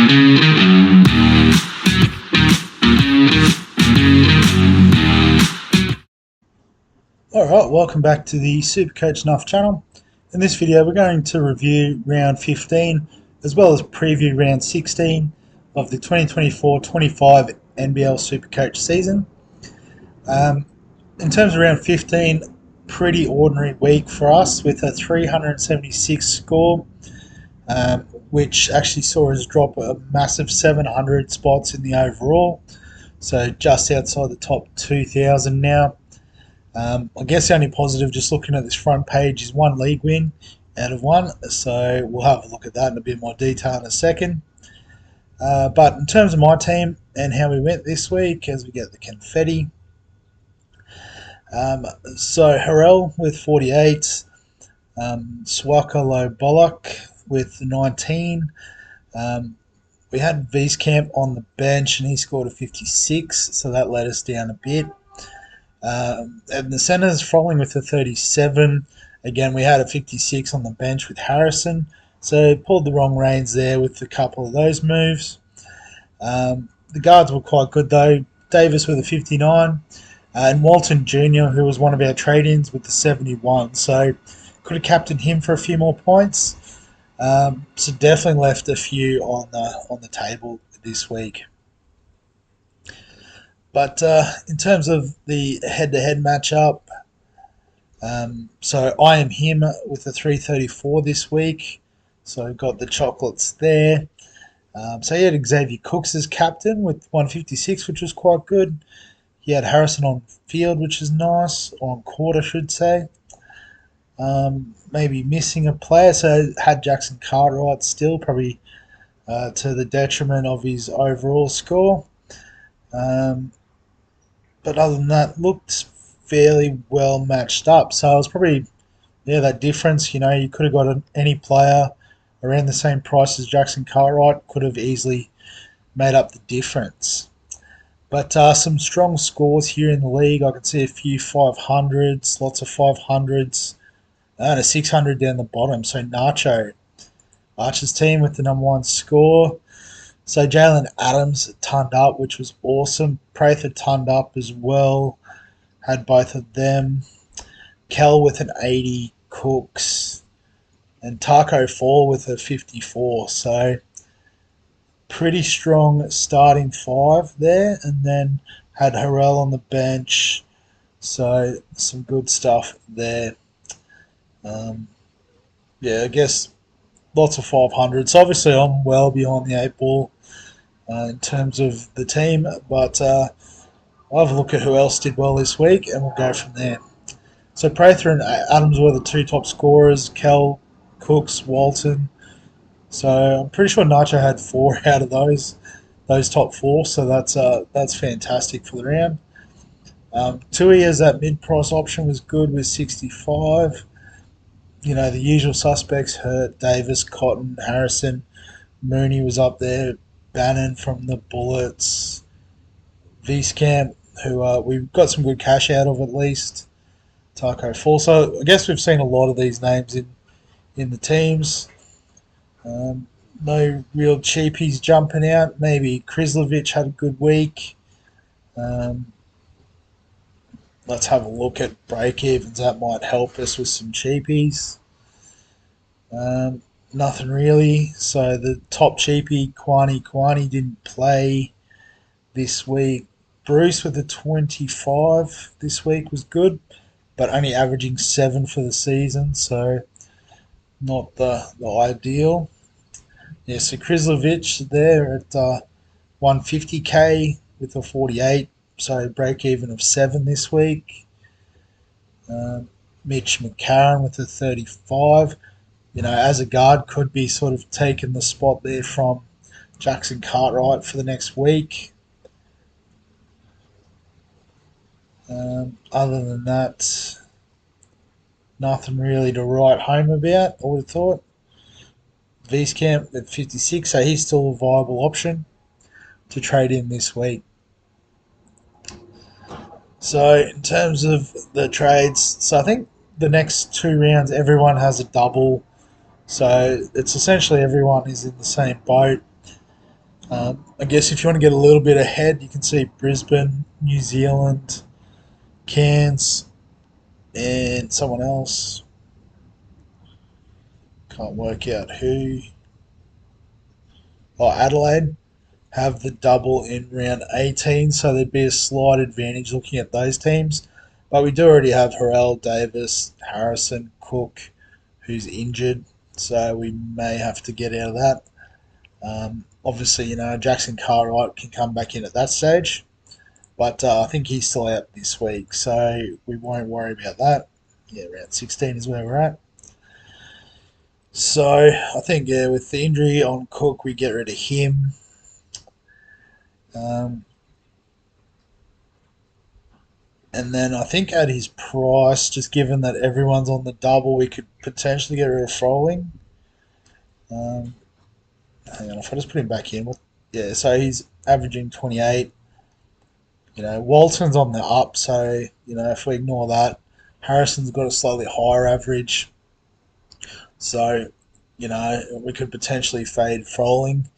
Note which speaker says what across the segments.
Speaker 1: Alright, welcome back to the SuperCoach Nuff channel. In this video we're going to review round 15 as well as preview round 16 of the 2024-25 NBL SuperCoach season. In terms of round 15, pretty ordinary week for us with a 376 score, which actually saw us drop a massive 700 spots in the overall, so just outside the top 2,000 now. I guess the only positive, just looking at this front page, is one league win out of one, so we'll have a look at that in a bit more detail in a second. But in terms of my team and how we went this week, as we get the confetti, so Harrell with 48, Swakalo Bollock with 19. We had Wieskamp on the bench and he scored a 56, so that let us down a bit. And the centres following with a 37. Again, we had a 56 on the bench with Harrison, so pulled the wrong reins there with a couple of those moves. The guards were quite good though. Davis with a 59, and Walton Jr., who was one of our trade-ins, with the 71. So could have captained him for a few more points. So definitely left a few on the table this week. But in terms of the head-to-head matchup, so I am him with a 334 this week. So got the chocolates there. So he had Xavier Cooks as captain with 156, which was quite good. He had Harrison on field, which is nice, or on court, I should say. Maybe missing a player, so had Jackson Cartwright still, probably to the detriment of his overall score. But other than that, looked fairly well matched up. So it was probably, that difference. You could have got any player around the same price as Jackson Cartwright, could have easily made up the difference. But some strong scores here in the league. I can see a few 500s, lots of 500s, and a 600 down the bottom. So Nacho, Archer's team, with the #1 score. So Jalen Adams turned up, which was awesome. Prather turned up as well. Had both of them. Kell with an 80, Cooks, and Taco 4 with a 54. So pretty strong starting five there. And then had Harrell on the bench. So some good stuff there. I guess lots of 500s. Obviously, I'm well beyond the 8 ball in terms of the team, but I'll have a look at who else did well this week and we'll go from there. So Prather and Adams were the two top scorers, Kell, Cooks, Walton. So I'm pretty sure Nacho had 4 out of those top 4, so that's fantastic for the round. Tui as that mid-price option was good with 65. The usual suspects: Hurt, Davis, Cotton, Harrison. Mooney was up there. Bannon from the Bullets. Wieskamp, who we've got some good cash out of at least. Taco 4. So I guess we've seen a lot of these names in the teams. No real cheapies jumping out. Maybe Krislovic had a good week. Let's have a look at break-evens. That might help us with some cheapies. Nothing really. So the top cheapie, Kwani didn't play this week. Bruce with a 25 this week was good, but only averaging 7 for the season, so not the ideal. So Krislovic there at 150k with a 48, so break even of 7 this week. Mitch McCarron with a 35. As a guard, could be sort of taking the spot there from Jackson Cartwright for the next week. Other than that, nothing really to write home about, I would have thought. Wieskamp at 56, so he's still a viable option to trade in this week. So in terms of the trades, so I think the next 2 rounds everyone has a double. So it's essentially everyone is in the same boat. I guess if you want to get a little bit ahead, you can see Brisbane, New Zealand, Cairns, and someone else. Can't work out who. Oh, Adelaide have the double in round 18, so there'd be a slight advantage looking at those teams. But we do already have Harrell, Davis, Harrison, Cook, who's injured, so we may have to get out of that. Obviously, Jackson Cartwright can come back in at that stage, but I think he's still out this week, so we won't worry about that. Yeah, round 16 is where we're at. So I think, yeah, with the injury on Cook, we get rid of him. Um, and then I think at his price, just given that everyone's on the double, we could potentially get rid of Froling. Um, Hang on, if I just put him back in, yeah, so he's averaging 28. Walton's on the up, so if we ignore that, Harrison's got a slightly higher average. So, we could potentially fade Froling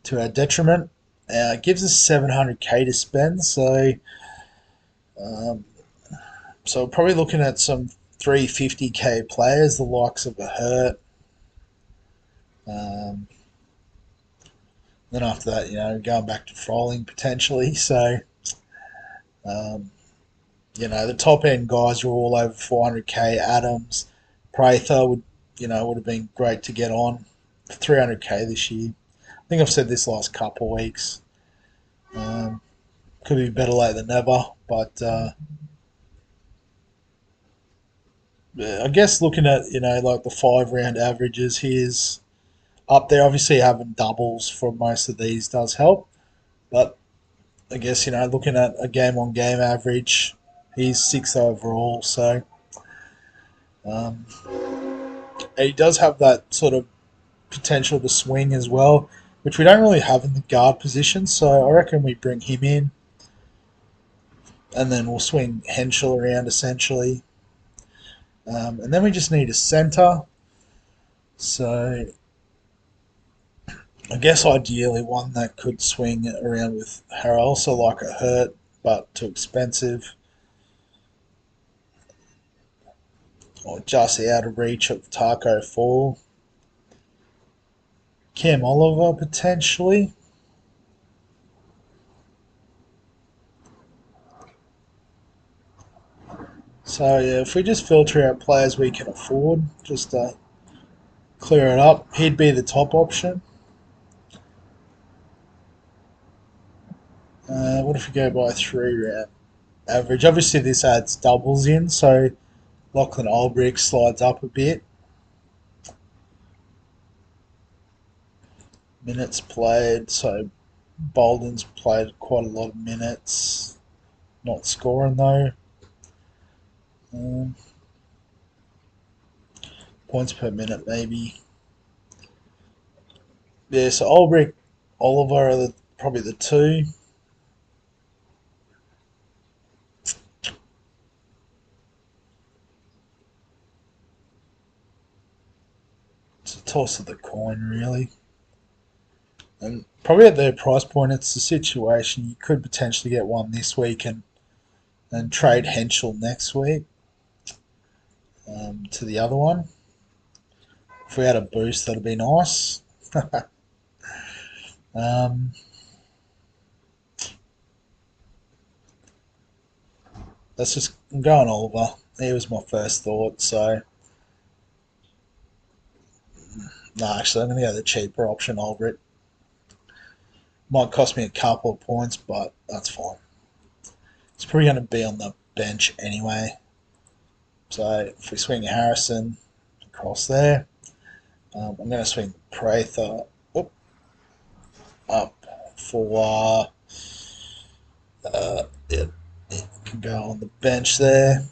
Speaker 1: to our detriment. It gives us 700k to spend, um, so we're probably looking at some 350k players, the likes of a Hurt. Um, then after that, going back to Froling potentially. So, um, the top end guys are all over 400k. Adams, Prather would have been great to get on 300k this year. I think I've said this last couple of weeks. Um, could be better late than never, but I guess looking at like the 5 round averages, he's up there. Obviously, having doubles for most of these does help, but I guess looking at a game on game average, he's sixth overall. So um, he does have that sort of potential to swing as well, which we don't really have in the guard position. So I reckon we bring him in, and then we'll swing Henschel around essentially. And then we just need a centre. So I guess ideally one that could swing around with Harrell, so like a Hurt, but too expensive, or just out of reach of Taco Fall. Cam Oliver potentially. So yeah, if we just filter out players we can afford, just to clear it up, he'd be the top option. What if we go by 3 round average? Obviously, this adds doubles in, so Lachlan Olbrich slides up a bit. Minutes played, so Bolden's played quite a lot of minutes. Not scoring though. Um, Points per minute, maybe. Yeah, so Olbrich, Oliver are probably the two. It's a toss of the coin, really. And probably at their price point, it's a situation you could potentially get one this week and trade Henschel next week to the other one. If we had a boost, that'd be nice. um, let's just I'm going Oliver. He was my first thought. So no, actually, I'm going to go the cheaper option, Albert. Might cost me a couple of points, but that's fine. It's probably going to be on the bench anyway. So if we swing Harrison across there, I'm going to swing Prather up for it can go on the bench there,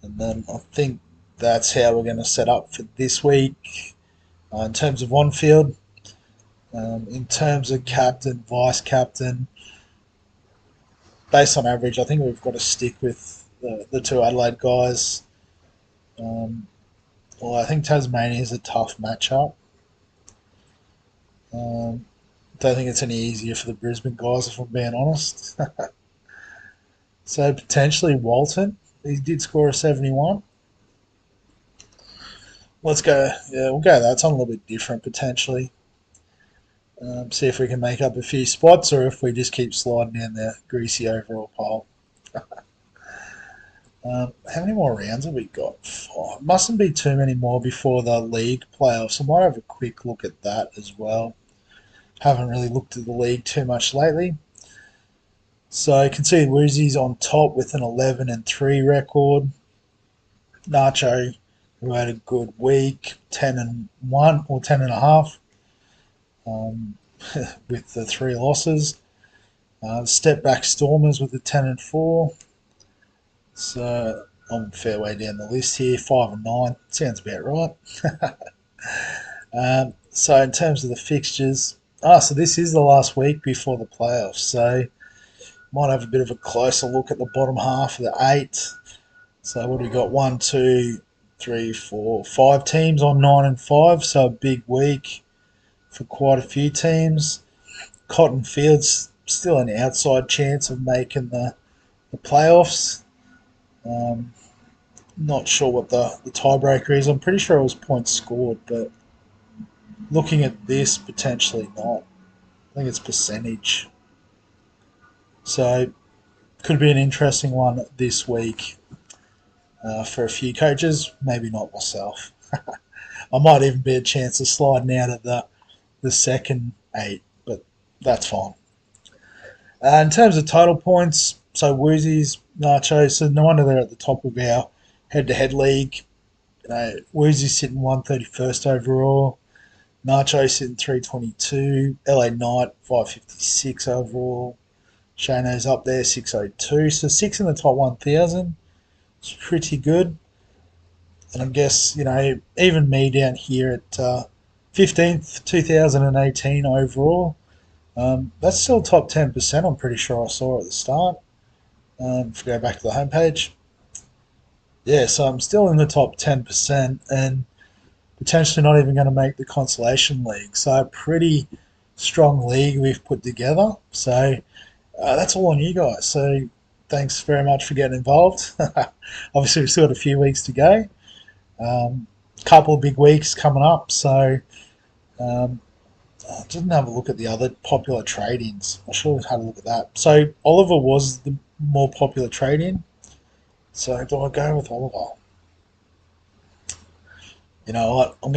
Speaker 1: and then I think that's how we're going to set up for this week in terms of on field. In terms of captain, vice captain, based on average, I think we've got to stick with the two Adelaide guys. Well, I think Tasmania is a tough matchup. Don't think it's any easier for the Brisbane guys, if I'm being honest. So potentially Walton. He did score a 71. Let's go. Yeah, we'll go. That's on a little bit different potentially. See if we can make up a few spots, or if we just keep sliding down the greasy overall pile. How many more rounds have we got? Oh, mustn't be too many more before the league playoffs. I might have a quick look at that as well. Haven't really looked at the league too much lately. So you can see Woozy's on top with an 11-3 record. Nacho, who had a good week, 10-1 or 10.5, with the 3 losses. Step back Stormers with a 10-4. So I'm a fair way down the list here. 5-9 sounds about right. So in terms of the fixtures, so this is the last week before the playoffs. So might have a bit of a closer look at the bottom half of the 8. So what do we got? 1, 2, 3, 4, 5 teams on 9-5. So a big week for quite a few teams. Cotton Fields still an outside chance of making the playoffs. Not sure what the tiebreaker is. I'm pretty sure it was points scored, but looking at this, potentially not. I think it's percentage. So could be an interesting one this week for a few coaches. Maybe not myself. I might even be a chance of sliding out of the second 8, but that's fine. In terms of total points, so Woozies, Nacho, so no wonder they're at the top of our head-to-head league. Woozies sitting 131st overall. Nacho sitting 322. LA Knight 556 overall. Shano's up there 602. So 6 in the top 1,000. It's pretty good. And I guess, even me down here at 15th, 2018 overall. That's still top 10%, I'm pretty sure I saw at the start. If we go back to the homepage. Yeah, so I'm still in the top 10% and potentially not even going to make the consolation league. So a pretty strong league we've put together. So that's all on you guys. So thanks very much for getting involved. Obviously, we've still got a few weeks to go. Couple of big weeks coming up. So I didn't have a look at the other popular trade-ins. I should have had a look at that. So Oliver was the more popular trade-in. So do I go with Oliver? You know what? I'm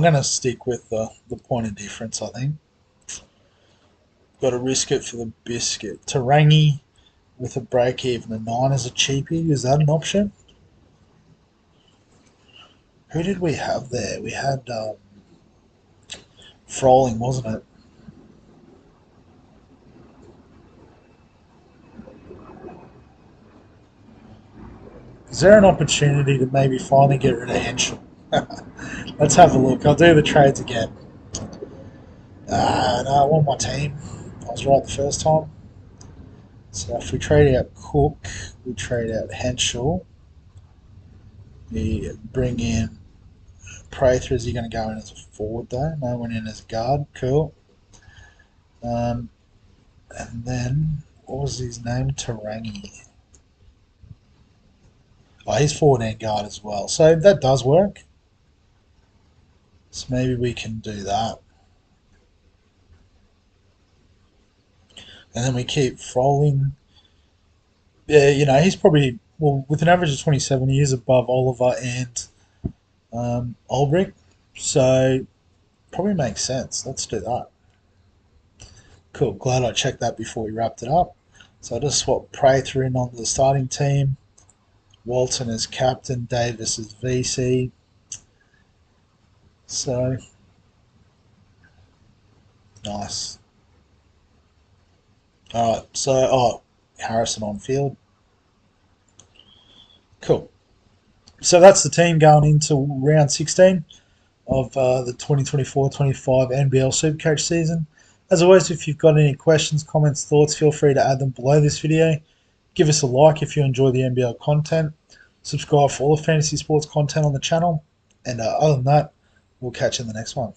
Speaker 1: gonna stick with the point of difference. I think got to risk it for the biscuit. Tarangi with a break even. The 9 is a cheapie. Is that an option? Who did we have there? We had Froling, wasn't it? Is there an opportunity to maybe finally get rid of Henschel? Let's have a look. I'll do the trades again. No, I want my team. I was right the first time. So if we trade out Cook, we trade out Henschel. We bring in Prather. Is he going to go in as a forward though? No, went in as a guard. Cool. And then what was his name? Tarangi. Oh, he's forward and guard as well. So that does work. So maybe we can do that. And then we keep Froling. Yeah, he's probably, with an average of 27 years above Oliver and Ulbrich. So probably makes sense. Let's do that. Cool. Glad I checked that before we wrapped it up. So I just swapped Prather in onto the starting team. Walton as captain. Davis as VC. So nice. All right. So Harrison on field. Cool. So that's the team going into round 16 of the 2024-25 NBL SuperCoach season. As always, if you've got any questions, comments, thoughts, feel free to add them below this video. Give us a like if you enjoy the NBL content. Subscribe for all the fantasy sports content on the channel. And other than that, we'll catch you in the next one.